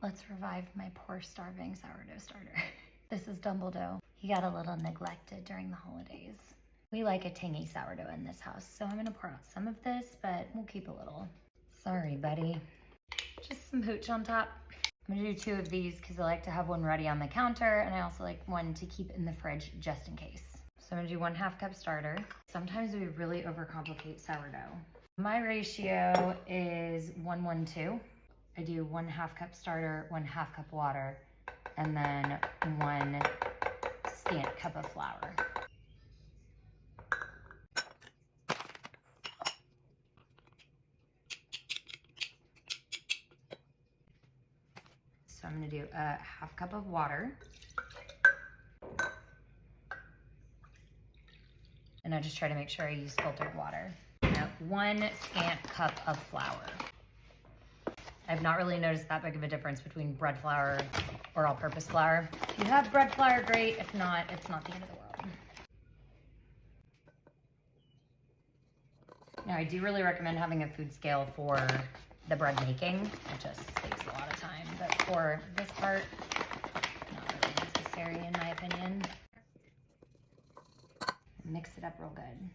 Let's revive my poor starving sourdough starter. This is Dumbledore. He got a little neglected during the holidays. We like a tangy sourdough in this house, so I'm gonna pour out some of this, but we'll keep a little. Sorry, buddy. Just some hooch on top. I'm gonna do 2 of these because I like to have one ready on the counter, and I also like one to keep in the fridge just in case. So I'm gonna do 1/2 cup starter. Sometimes we really overcomplicate sourdough. My ratio is 1-1-2. I do 1/2 cup starter, 1/2 cup water, and then 1 scant cup of flour. So I'm gonna do a 1/2 cup of water. And I just try to make sure I use filtered water. Now, 1 scant cup of flour. I've not really noticed that big of a difference between bread flour or all-purpose flour. If you have bread flour, great. If not, it's not the end of the world. Now, I do really recommend having a food scale for the bread making. It just saves a lot of time. But for this part, not really necessary in my opinion. Mix it up real good.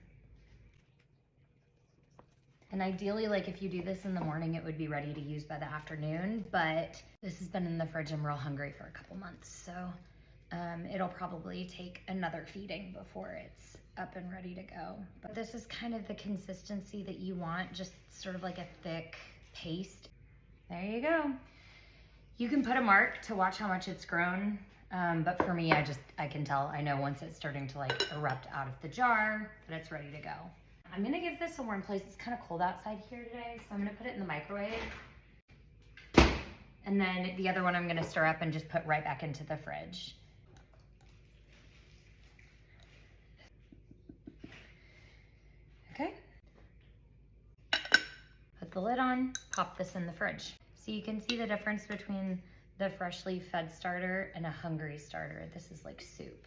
And ideally, like if you do this in the morning, it would be ready to use by the afternoon, but this has been in the fridge. I'm real hungry for a couple months, so it'll probably take another feeding before it's up and ready to go. But this is kind of the consistency that you want, just sort of like a thick paste. There you go. You can put a mark to watch how much it's grown, but for me, I can tell, I know once it's starting to like erupt out of the jar that it's ready to go. I'm gonna give this a warm place. It's kind of cold outside here today, so I'm gonna put it in the microwave. And then the other one I'm gonna stir up and just put right back into the fridge. Okay. Put the lid on, pop this in the fridge. So you can see the difference between the freshly fed starter and a hungry starter. This is like soup.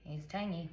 He's tangy.